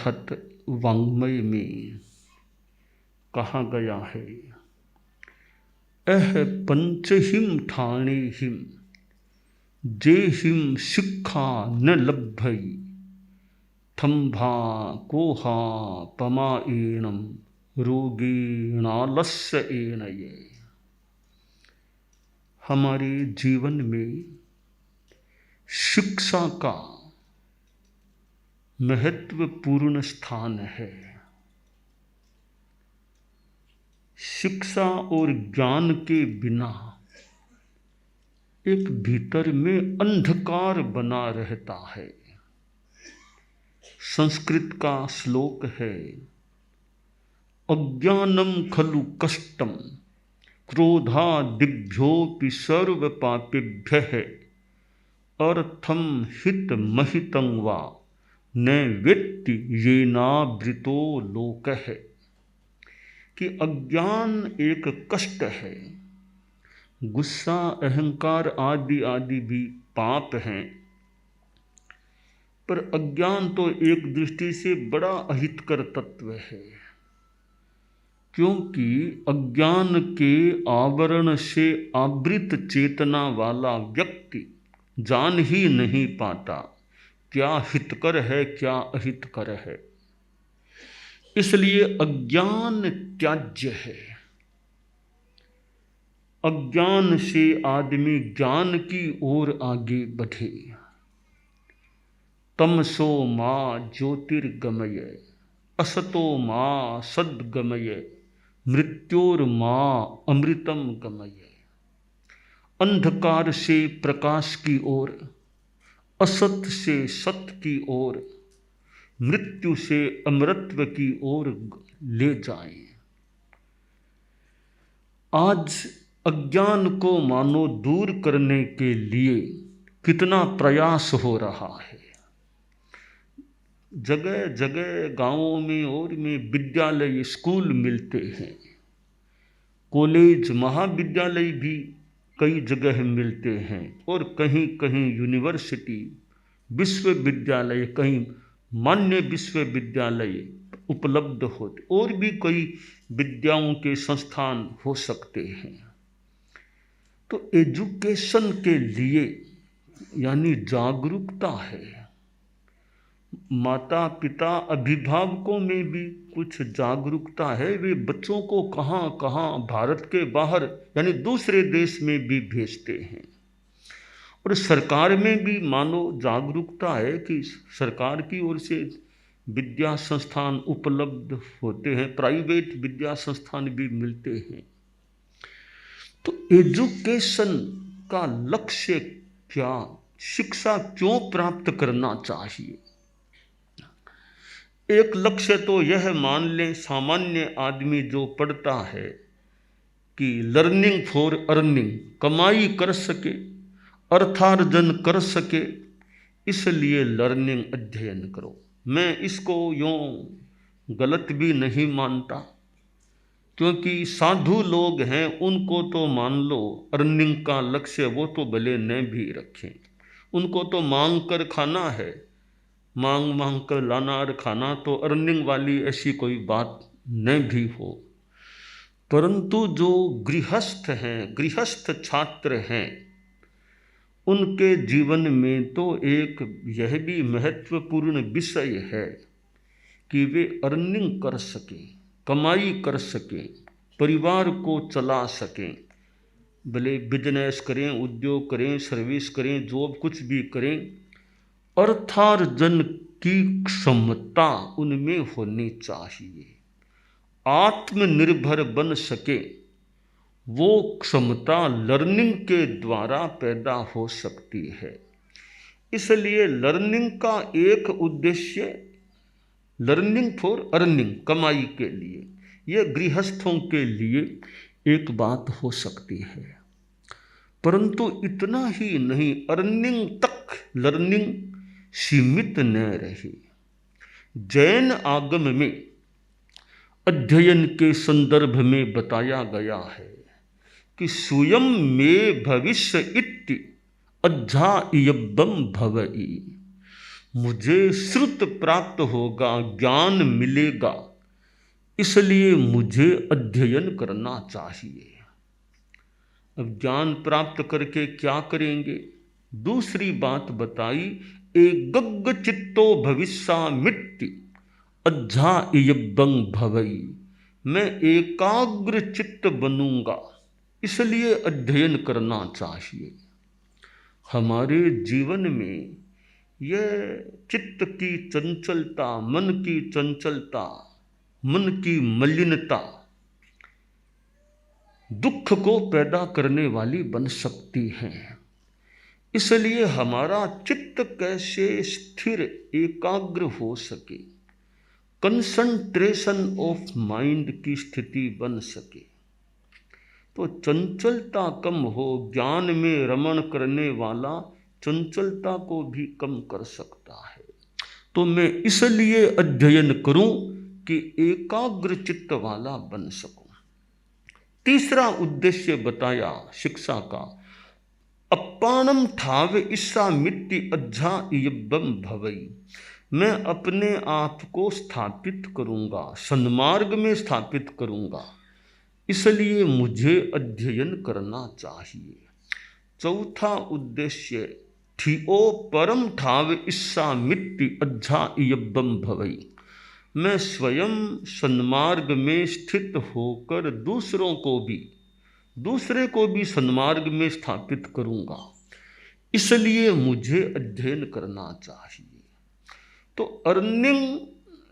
बृहत वाङ्मय में कहा गया है, अह पंचहिम ठाणेहिम जेहिम शिक्षा न लभ्यई थम्भा कोहा पमाएणम रोगीणालस्य एनये। हमारे जीवन में शिक्षा का महत्वपूर्ण स्थान है। शिक्षा और ज्ञान के बिना एक भीतर में अंधकार बना रहता है। संस्कृत का श्लोक है, अज्ञानम खलु कष्टम क्रोधादिभ्योऽपि सर्व पापेभ्यः अर्थम हित महितं वा न वेत्ति येनावृतो लोकः। कि अज्ञान एक कष्ट है। गुस्सा, अहंकार आदि आदि भी पाप हैं, पर अज्ञान तो एक दृष्टि से बड़ा अहितकर तत्व है, क्योंकि अज्ञान के आवरण से आवृत चेतना वाला व्यक्ति जान ही नहीं पाता क्या हितकर है क्या अहितकर है। इसलिए अज्ञान त्याज्य है। अज्ञान से आदमी ज्ञान की ओर आगे बढ़े। तमसो मां ज्योतिर्गमय असतो मां सद्गमय मृत्योर्मां अमृतम गमय। अंधकार से प्रकाश की ओर, असत से सत्य की ओर, मृत्यु से अमरत्व की ओर ले जाएं। आज अज्ञान को मानो दूर करने के लिए कितना प्रयास हो रहा है। जगह जगह गांवों में और में विद्यालय स्कूल मिलते हैं, कॉलेज महाविद्यालय भी कई जगह मिलते हैं, और कहीं कहीं यूनिवर्सिटी विश्वविद्यालय, कहीं मान्य विश्वविद्यालय उपलब्ध होते, और भी कई विद्याओं के संस्थान हो सकते हैं। तो एजुकेशन के लिए यानी जागरूकता है। माता पिता अभिभावकों में भी कुछ जागरूकता है। वे बच्चों को कहाँ कहाँ भारत के बाहर यानी दूसरे देश में भी भेजते हैं। और सरकार में भी मानो जागरूकता है कि सरकार की ओर से विद्या संस्थान उपलब्ध होते हैं, प्राइवेट विद्या संस्थान भी मिलते हैं। तो एजुकेशन का लक्ष्य क्या, शिक्षा क्यों प्राप्त करना चाहिए? एक लक्ष्य तो यह मान लें, सामान्य आदमी जो पढ़ता है कि लर्निंग फॉर अर्निंग, कमाई कर सके, अर्थार्जन कर सके, इसलिए लर्निंग अध्ययन करो। मैं इसको यूँ गलत भी नहीं मानता, क्योंकि साधु लोग हैं, उनको तो मान लो अर्निंग का लक्ष्य वो तो भले न भी रखें, उनको तो मांग कर खाना है, मांग मांग कर लाना और खाना, तो अर्निंग वाली ऐसी कोई बात न भी हो। परंतु जो गृहस्थ हैं, गृहस्थ छात्र हैं, उनके जीवन में तो एक यह भी महत्वपूर्ण विषय है कि वे अर्निंग कर सकें, कमाई कर सकें, परिवार को चला सकें। भले बिजनेस करें, उद्योग करें, सर्विस करें, जॉब कुछ भी करें, अर्थार्जन की क्षमता उनमें होनी चाहिए। आत्मनिर्भर बन सके, वो क्षमता लर्निंग के द्वारा पैदा हो सकती है। इसलिए लर्निंग का एक उद्देश्य लर्निंग फॉर अर्निंग, कमाई के लिए, यह गृहस्थों के लिए एक बात हो सकती है। परंतु इतना ही नहीं, अर्निंग तक लर्निंग सीमित न रहे। जैन आगम में अध्ययन के संदर्भ में बताया गया है कि स्वयं में भविष्य इति अध्यायब्बम भवई। मुझे श्रुत प्राप्त होगा, ज्ञान मिलेगा, इसलिए मुझे अध्ययन करना चाहिए। अब ज्ञान प्राप्त करके क्या करेंगे? दूसरी बात बताई, एगग्ग चित्तो भविष्यामिति अज्झा इयब्बं भवई। मैं एकाग्र चित्त बनूंगा, इसलिए अध्ययन करना चाहिए। हमारे जीवन में यह चित्त की चंचलता, मन की चंचलता, मन की मलिनता दुख को पैदा करने वाली बन सकती हैं। इसलिए हमारा चित्त कैसे स्थिर एकाग्र हो सके, कंसंट्रेशन ऑफ माइंड की स्थिति बन सके, तो चंचलता कम हो। ज्ञान में रमण करने वाला चंचलता को भी कम कर सकता है। तो मैं इसलिए अध्ययन करूं कि एकाग्र चित्त वाला बन सकूं। तीसरा उद्देश्य बताया शिक्षा का, अप्पाणम ठाव ईसा मिट्टी अज्झा इयब्बम भवई। मैं अपने आप को स्थापित करूंगा, सन्मार्ग में स्थापित करूंगा, इसलिए मुझे अध्ययन करना चाहिए। चौथा उद्देश्य, ठिओ परम ठाव ईसा मिट्टी अज्झा इयब्बम भवई। मैं स्वयं सन्मार्ग में स्थित होकर दूसरे को भी सन्मार्ग में स्थापित करूंगा, इसलिए मुझे अध्ययन करना चाहिए। तो अर्निंग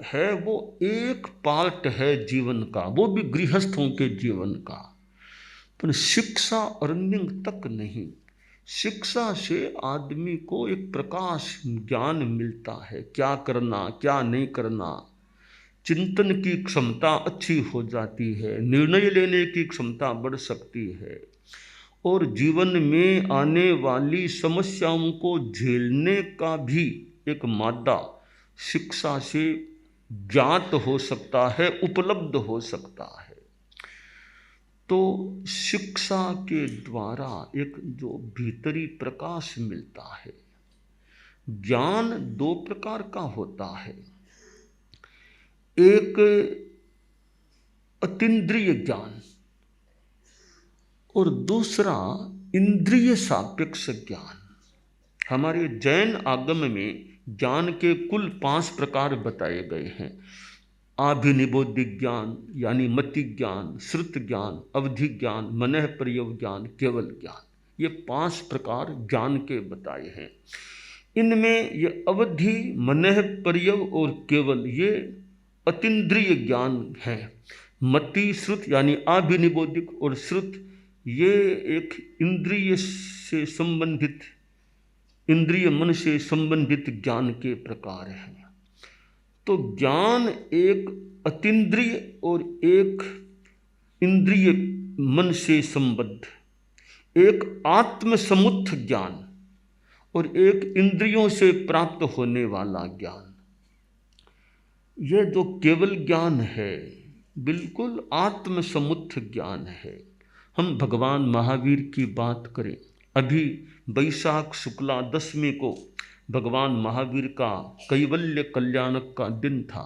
है वो एक पार्ट है जीवन का, वो भी गृहस्थों के जीवन का, पर शिक्षा अर्निंग तक नहीं। शिक्षा से आदमी को एक प्रकाश ज्ञान मिलता है, क्या करना क्या नहीं करना, चिंतन की क्षमता अच्छी हो जाती है, निर्णय लेने की क्षमता बढ़ सकती है, और जीवन में आने वाली समस्याओं को झेलने का भी एक मादा शिक्षा से ज्ञात हो सकता है, उपलब्ध हो सकता है। तो शिक्षा के द्वारा एक जो भीतरी प्रकाश मिलता है। ज्ञान दो प्रकार का होता है, एक अतीन्द्रिय ज्ञान और दूसरा इंद्रिय सापेक्ष ज्ञान। हमारे जैन आगम में ज्ञान के कुल 5 प्रकार बताए गए हैं। आभिनिबोधिक ज्ञान यानी मति ज्ञान, श्रुत ज्ञान, अवधि ज्ञान, मनः प्रयोग ज्ञान, केवल ज्ञान, ये 5 प्रकार ज्ञान के बताए हैं। इनमें ये अवधि, मनः प्रयोग और केवल ये अतीन्द्रिय ज्ञान है। मति, श्रुत यानी आभिनिबोधिक और श्रुत, ये एक इंद्रिय से संबंधित, इंद्रिय मन से संबंधित ज्ञान के प्रकार हैं। तो ज्ञान एक अतीन्द्रिय और एक इंद्रिय मन से संबद्ध, एक आत्मसमुत्थ ज्ञान और एक इंद्रियों से प्राप्त होने वाला ज्ञान। यह जो केवल ज्ञान है बिल्कुल आत्मसमुत्थ ज्ञान है। हम भगवान महावीर की बात करें, अभी वैशाख शुक्ला दशमी को भगवान महावीर का कैवल्य कल्याणक का दिन था।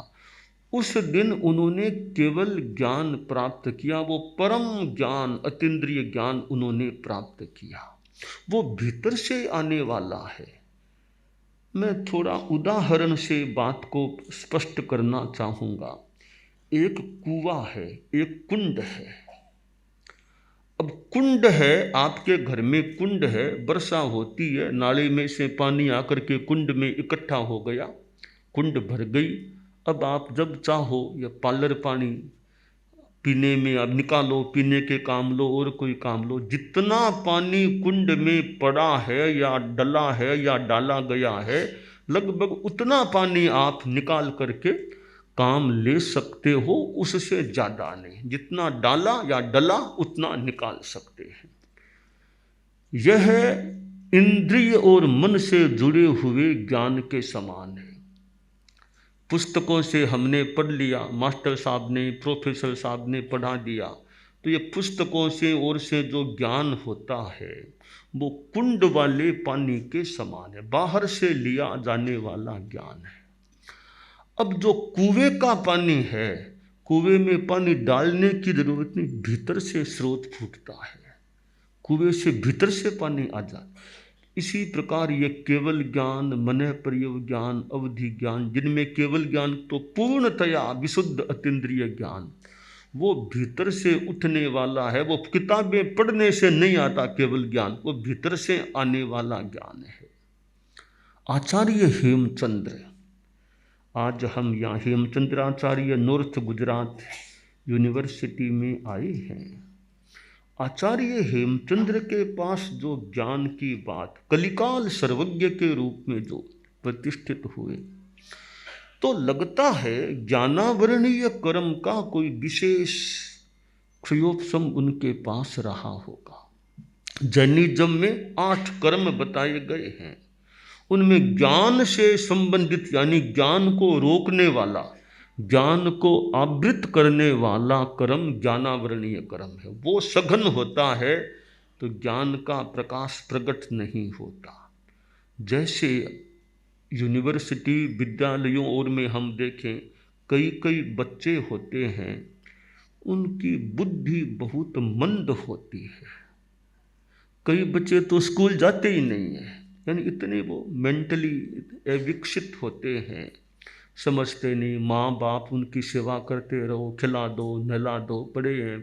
उस दिन उन्होंने केवल ज्ञान प्राप्त किया, वो परम ज्ञान, अतीन्द्रिय ज्ञान उन्होंने प्राप्त किया। वो भीतर से आने वाला है। मैं थोड़ा उदाहरण से बात को स्पष्ट करना चाहूँगा। एक कुआं है, एक कुंड है। अब कुंड है, आपके घर में कुंड है, वर्षा होती है, नाले में से पानी आकर के कुंड में इकट्ठा हो गया, कुंड भर गई। अब आप जब चाहो या पालर पानी पीने में अब निकालो, पीने के काम लो और कोई काम लो, जितना पानी कुंड में पड़ा है या डला है या डाला गया है, लगभग उतना पानी आप निकाल करके काम ले सकते हो, उससे ज़्यादा नहीं। जितना डाला या डला उतना निकाल सकते हैं। यह इंद्रिय और मन से जुड़े हुए ज्ञान के समान है। पुस्तकों से हमने पढ़ लिया, मास्टर साहब ने, प्रोफेसर साहब ने पढ़ा दिया, तो ये पुस्तकों से और से जो ज्ञान होता है वो कुंड वाले पानी के समान है, बाहर से लिया जाने वाला ज्ञान है। अब जो कुएं का पानी है, कुएं में पानी डालने की जरूरत नहीं, भीतर से स्रोत फूटता है, कुएं से भीतर से पानी आ जाता। इसी प्रकार ये केवल ज्ञान, मन प्रयोग ज्ञान, अवधि ज्ञान, जिनमें केवल ज्ञान तो पूर्णतया विशुद्ध अतीन्द्रिय ज्ञान, वो भीतर से उठने वाला है, वो किताबें पढ़ने से नहीं आता केवल ज्ञान, वो भीतर से आने वाला ज्ञान है। आचार्य हेमचंद्र, आज हम यहाँ हेमचंद्राचार्य नॉर्थ गुजरात यूनिवर्सिटी में आए हैं। आचार्य हेमचंद्र के पास जो ज्ञान की बात कलिकाल सर्वज्ञ के रूप में जो प्रतिष्ठित हुए, तो लगता है ज्ञानावरणीय कर्म का कोई विशेष क्षयोपशम उनके पास रहा होगा। जैनिज्म में 8 कर्म बताए गए हैं, उनमें ज्ञान से संबंधित यानी ज्ञान को रोकने वाला, ज्ञान को आवृत करने वाला कर्म ज्ञानावरणीय कर्म है। वो सघन होता है तो ज्ञान का प्रकाश प्रकट नहीं होता। जैसे यूनिवर्सिटी विद्यालयों और में हम देखें, कई कई बच्चे होते हैं, उनकी बुद्धि बहुत मंद होती है, कई बच्चे तो स्कूल जाते ही नहीं हैं, यानी इतने वो मेंटली विकसित होते हैं, समझते नहीं, माँ बाप उनकी सेवा करते रहो, खिला दो नहला दो, बड़े हैं,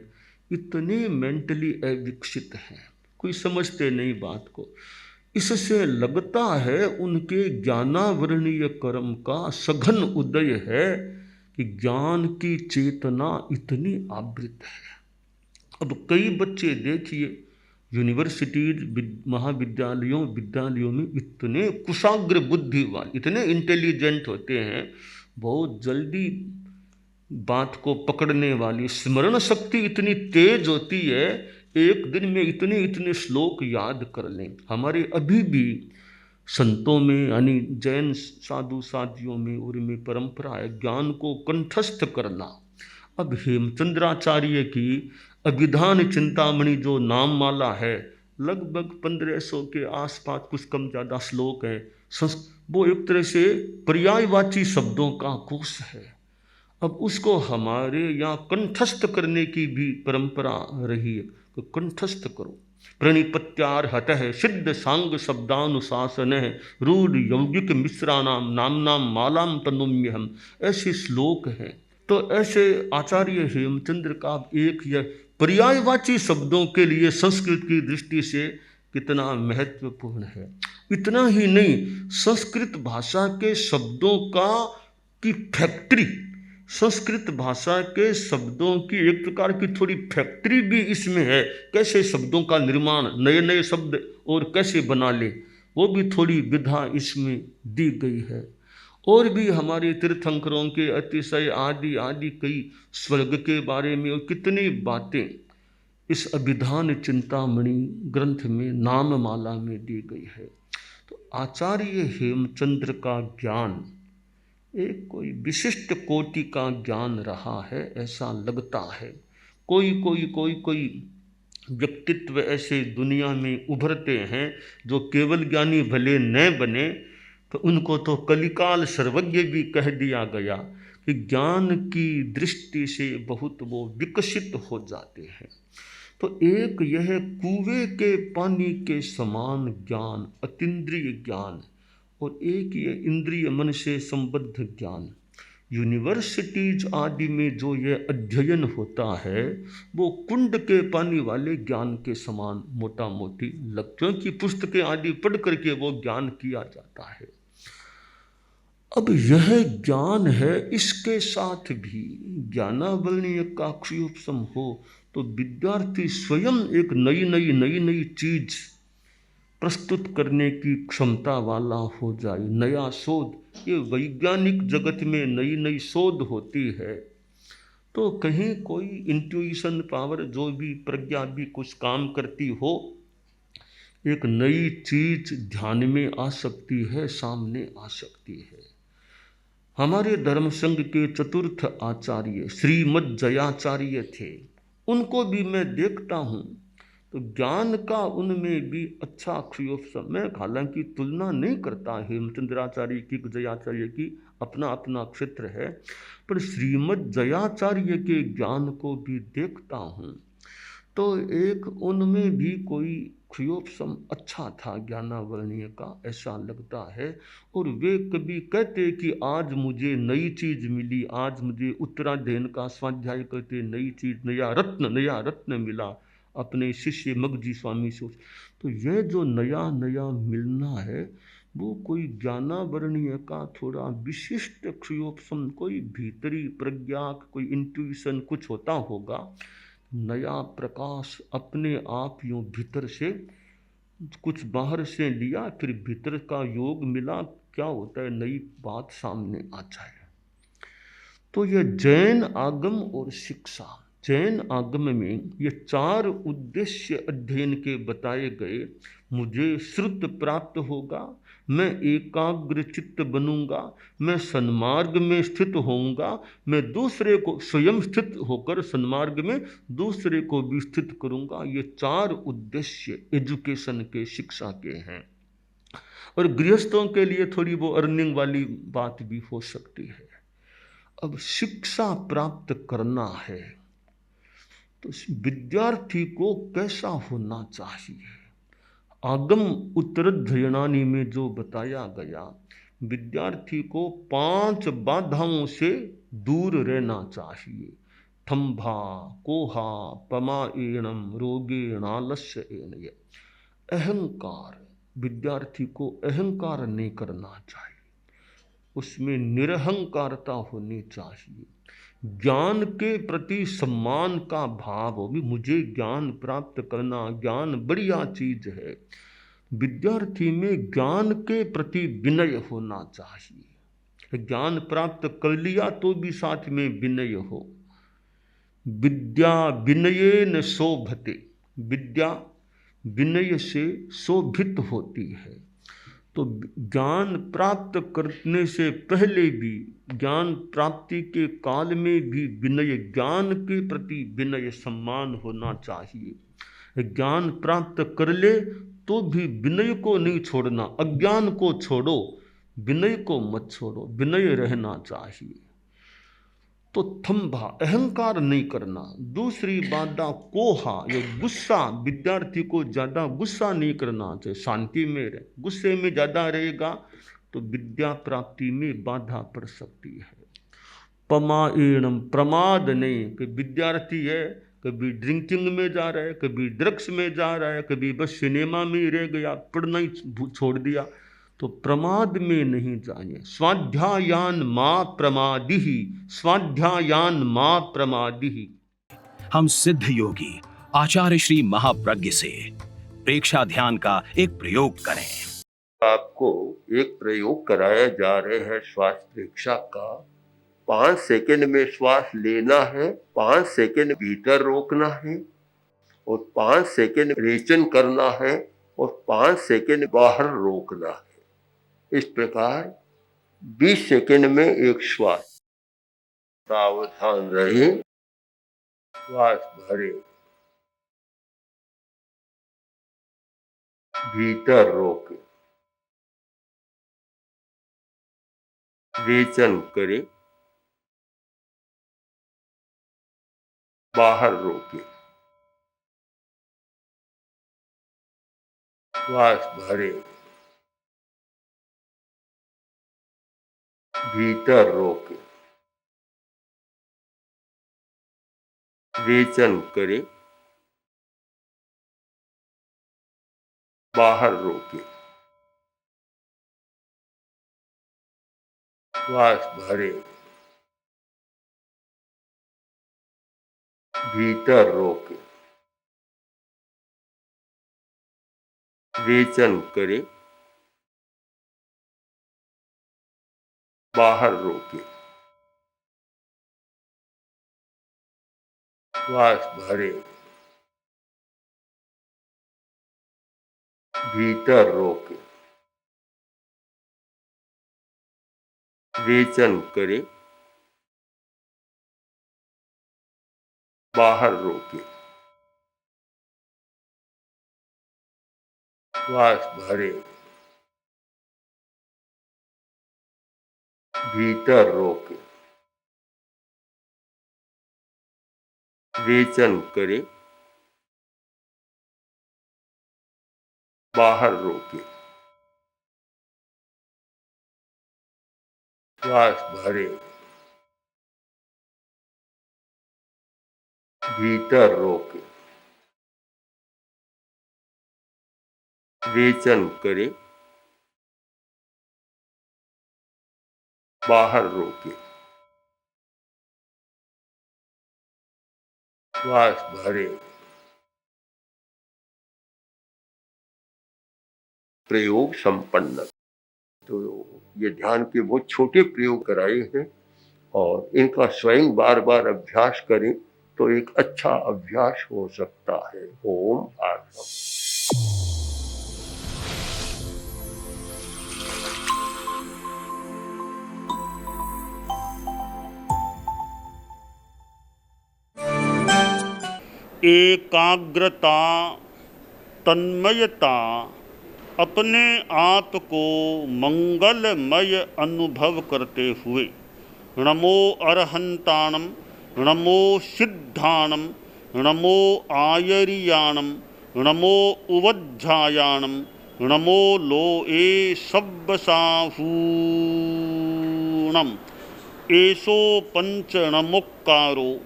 इतने मेंटली अविकसित हैं, कोई समझते नहीं बात को। इससे लगता है उनके ज्ञानावरणीय कर्म का सघन उदय है कि ज्ञान की चेतना इतनी आवृत है। अब कई बच्चे देखिए यूनिवर्सिटीज, महाविद्यालयों, विद्यालयों में इतने कुशाग्र बुद्धि वाले, इतने इंटेलिजेंट होते हैं, बहुत जल्दी बात को पकड़ने वाली, स्मरण शक्ति इतनी तेज होती है, एक दिन में इतने इतने श्लोक याद कर लें। हमारे अभी भी संतों में यानी जैन साधु साधियों में और में परंपरा है ज्ञान को कंठस्थ करना। अब हेमचंद्राचार्य की अभिधान चिंतामणि जो नाम माला है, लगभग 1500 के आसपास, कुछ कम ज़्यादा श्लोक है, वो एक तरह से पर्यायवाची शब्दों का कोश है। अब उसको हमारे यहाँ कंठस्थ करने की भी परंपरा रही है, तो कंठस्थ करो। प्रणिपत्यार हत है सिद्ध सांग शब्दानुशासन है, रूढ़ यौगिक मिश्राणाम नामनाम मालाम तनुम्य हम, ऐसे श्लोक हैं। तो ऐसे आचार्य हेमचंद्र का एक यह पर्यायवाची शब्दों के लिए संस्कृत की दृष्टि से कितना महत्वपूर्ण है। इतना ही नहीं, संस्कृत भाषा के शब्दों का की फैक्ट्री, संस्कृत भाषा के शब्दों की एक प्रकार की थोड़ी फैक्ट्री भी इसमें है, कैसे शब्दों का निर्माण, नए नए शब्द और कैसे बना ले, वो भी थोड़ी विधा इसमें दी गई है। और भी हमारे तीर्थंकरों के अतिशय आदि आदि कई स्वर्ग के बारे में और कितनी बातें इस अभिधान चिंतामणि ग्रंथ में नाममाला में दी गई है। तो आचार्य हेमचंद्र का ज्ञान एक कोई विशिष्ट कोटि का ज्ञान रहा है, ऐसा लगता है। कोई कोई कोई कोई व्यक्तित्व ऐसे दुनिया में उभरते हैं जो केवल ज्ञानी भले न बने, तो उनको तो कलिकाल सर्वज्ञ भी कह दिया गया कि ज्ञान की दृष्टि से बहुत वो विकसित हो जाते हैं। तो एक यह कुएं के पानी के समान ज्ञान, अतीन्द्रिय ज्ञान, और एक ये इंद्रिय मन से संबद्ध ज्ञान। यूनिवर्सिटीज आदि में जो ये अध्ययन होता है वो कुंड के पानी वाले ज्ञान के समान मोटा मोटी लक्ष्यों की पुस्तकें आदि पढ़ करके वो ज्ञान किया जाता है। अब यह ज्ञान है, इसके साथ भी ज्ञानावरणीय का क्षयोपशम हो तो विद्यार्थी स्वयं एक नई नई चीज प्रस्तुत करने की क्षमता वाला हो जाए। नया शोध, ये वैज्ञानिक जगत में नई नई शोध होती है तो कहीं कोई इंट्यूशन पावर, जो भी प्रज्ञा भी कुछ काम करती हो, एक नई चीज ध्यान में आ सकती है, सामने आ सकती है। हमारे धर्म संघ के चतुर्थ आचार्य श्रीमद जयाचार्य थे, उनको भी मैं देखता हूँ। तो ज्ञान का उनमें भी अच्छा क्षयोपशम। मैं हालांकि तुलना नहीं करता हेमचंद्राचार्य की जयाचार्य की, अपना अपना क्षेत्र है, पर श्रीमद् जयाचार्य के ज्ञान को भी देखता हूँ। तो एक उनमें भी कोई क्षयोपशम अच्छा था ज्ञानावरणीय का, ऐसा लगता है। और वे कभी कहते कि आज मुझे नई चीज मिली, आज मुझे उत्तराध्ययन का स्वाध्याय करते नई चीज, नया रत्न मिला अपने शिष्य मगजी स्वामी से। तो यह जो नया नया मिलना है, वो कोई ज्ञानावरणीय का थोड़ा विशिष्ट क्षयोपशम, कोई भीतरी प्रज्ञा, कोई इंट्यूशन कुछ होता होगा। नया प्रकाश अपने आप यूं भीतर से, कुछ बाहर से लिया फिर भीतर का योग मिला, क्या होता है, नई बात सामने आ जाए। तो यह जैन आगम और शिक्षा, जैन आगम में ये चार उद्देश्य अध्ययन के बताए गए। मुझे श्रुत प्राप्त होगा, मैं एकाग्र चित्त बनूंगा, मैं सन्मार्ग में स्थित होऊंगा, मैं दूसरे को स्वयं स्थित होकर सन्मार्ग में दूसरे को भी स्थित करूंगा। ये चार उद्देश्य एजुकेशन के, शिक्षा के हैं। और गृहस्थों के लिए थोड़ी वो अर्निंग वाली बात भी हो सकती है। अब शिक्षा प्राप्त करना है तो विद्यार्थी को कैसा होना चाहिए? आगम उत्तरध्ययनानि में जो बताया गया, विद्यार्थी को 5 बाधाओं से दूर रहना चाहिए। थम्भा कोहा पमाएणम रोगेणालस्य एनय। अहंकार, विद्यार्थी को अहंकार नहीं करना चाहिए, उसमें निरहंकारता होनी चाहिए। ज्ञान के प्रति सम्मान का भाव हो, भी मुझे ज्ञान प्राप्त करना, ज्ञान बढ़िया चीज है। विद्यार्थी में ज्ञान के प्रति विनय होना चाहिए। ज्ञान प्राप्त कर लिया तो भी साथ में विनय हो। विद्या विनयेन शोभते, विद्या विनय से शोभित होती है। तो ज्ञान प्राप्त करने से पहले भी, ज्ञान प्राप्ति के काल में भी विनय, ज्ञान के प्रति विनय सम्मान होना चाहिए। ज्ञान प्राप्त कर ले तो भी विनय को नहीं छोड़ना, अज्ञान को छोड़ो, विनय को मत छोड़ो, विनय रहना चाहिए। तो थम्भा, अहंकार नहीं करना। दूसरी बाधा कोहा, ये गुस्सा, विद्यार्थी को ज्यादा गुस्सा नहीं करना चाहिए, शांति में रहे। गुस्से में ज्यादा रहेगा तो विद्या प्राप्ति में बाधा पड़ सकती है। पमाएणम, प्रमाद नहीं, कि विद्यार्थी है कभी ड्रिंकिंग में जा रहा है, कभी ड्रग्स में जा रहा है, कभी बस सिनेमा में ही रह गया, पढ़ना ही छोड़ दिया, तो प्रमाद में नहीं जाइए। स्वाध्यायान मां प्रमादि, स्वाध्यायान मां प्रमादि। हम सिद्ध योगी आचार्य श्री महाप्रज्ञ से प्रेक्षा ध्यान का एक प्रयोग करें। आपको एक प्रयोग कराया जा रहे हैं श्वास प्रेक्षा का। 5 सेकंड में श्वास लेना है, 5 सेकंड भीतर रोकना है, और 5 सेकंड रेचन करना है, और 5 सेकंड बाहर रोकना है। इस प्रकार 20 सेकंड में एक श्वास। सावधान रहे, श्वास भरे, भीतर रोके, रेचन करे, बाहर रोके, श्वास भरे, भीतर रोके, रेचन करे, बाहर रोके, श्वास भरे, भीतर रोके, रेचन करे, बाहर रोके, श्वास भरे, भीतर रोके, रेचन करे, बाहर रोके, श्वास भरे, भीतर रोके, रेचन करे, बाहर रोके, श्वास भरे, भीतर रोके, रेचन करे, बाहर रोके, श्वास भरे। प्रयोग संपन्न। तो ये ध्यान के बहुत छोटे प्रयोग कराए हैं और इनका स्वयं बार बार अभ्यास करें तो एक अच्छा अभ्यास हो सकता है। ओम आत्मा। एकाग्रता, तन्मयता, अपने आप को मंगलमय अनुभव करते हुए नमो अरहंताणम, नमो सिद्धाणम, नमो आयरियाणम, नमो उवज्झायाणम, नमो लोए सब्बसाहूणम, एसो पंचणमुक्कारो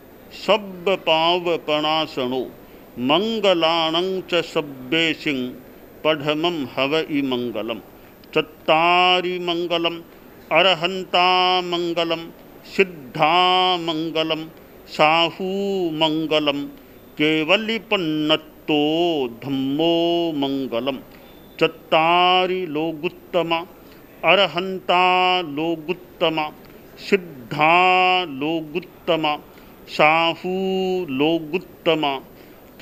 सब्ब पावपणासनो, मंगलाणं च सब्बेसिं पढ़मं हवइ मंगलम। चत्तारि मंगलम, अरहंता मंगलम, सिद्धा मंगलम, साहू मंगलम, केवलिपन्नत्तो धम्मो मंगलम। चत्तारि लोगुत्तमा, अरहंता लोगुत्तमा, सिद्धा लोगुत्तमा, साहू लोगुत्तमा,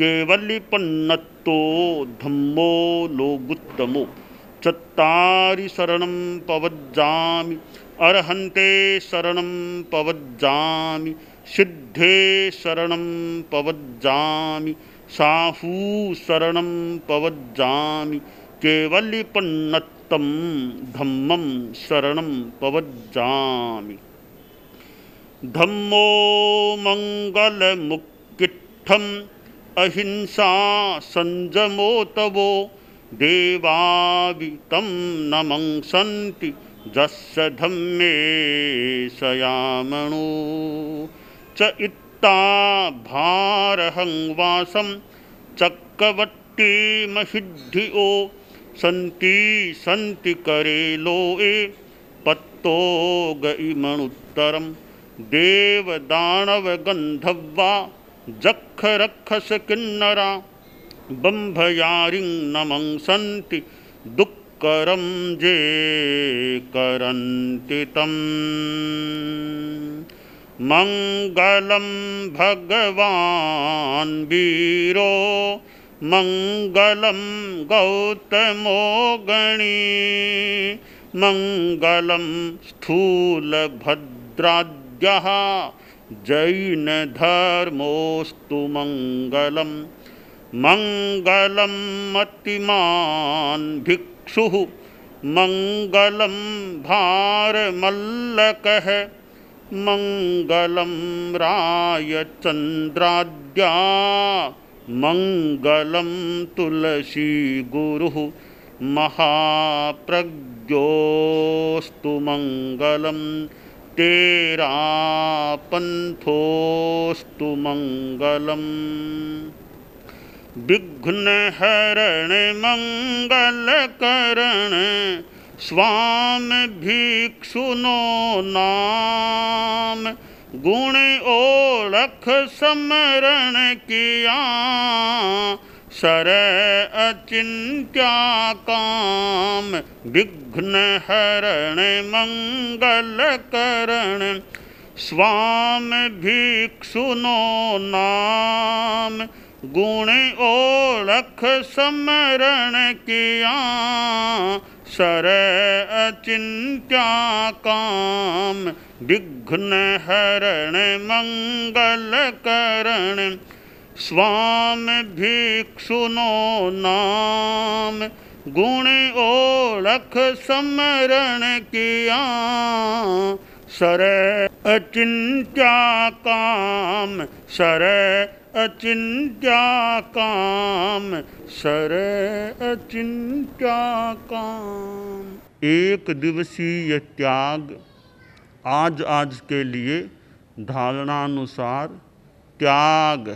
केवलिपन्नत्तो धम्मो लोगुत्तमो। चत्तारि शरणं पवज्जामि, अरहन्ते शरणं पवज्जामि, सिद्धे शरणं पवज्जामि, साहू शरणं पवज्जामि, केवलिपन्नत्तं धम्मं शरणं पवज्जामि। धम्मो मंगलमुक्किट्ठम्, अहिंसा संजमो तवो, देवावितं नमंसन्ति जस्य धम्मे सयामणो। च इत्ता भारहं वासं चक्रवट्टिमहिद्धियो, सन्ति सन्ति करे लोए पत्तो गइमणुत्तरम्। देवदानव गंधर्वा जक्ष रक्षस किन्नरा, बंभयारिं नमंसन्ति दुक्करं जे करन्ति तम्। मंगलं भगवान् वीरो, मंगलं गौतमो गणी, मंगलं स्थूलभद्राद्यः जैनधर्मोऽस्तु मंगलम्। मंगलं मतिमान् भिक्षुः, मंगलं भारमल्लकः, मंगलं रायचन्द्राद्या, मंगलं तुलसी गुरुः, महाप्रज्ञोऽस्तु मंगलम्। तेरा पंथोऽस्तु मंगलम्। विघ्नहरण मंगलकरण, स्वामी भिक्षुनो नाम, गुण ओळख समरण किया, सर अचिंत्या काम। विघ्नहरण मंगलकरण, स्वामी भिक्षुनो नाम, गुण ओळख समरण किया, सर अचिंत्या काम, विघ्न हरण मंगल करण, स्वामी भिक्षुनो नाम, गुण ओळख समरण किया, सर अचिंत्या काम, सर अचिंत्या काम, सर अचिंत्या काम। एक दिवसीय त्याग। आज के लिए धारणानुसार त्याग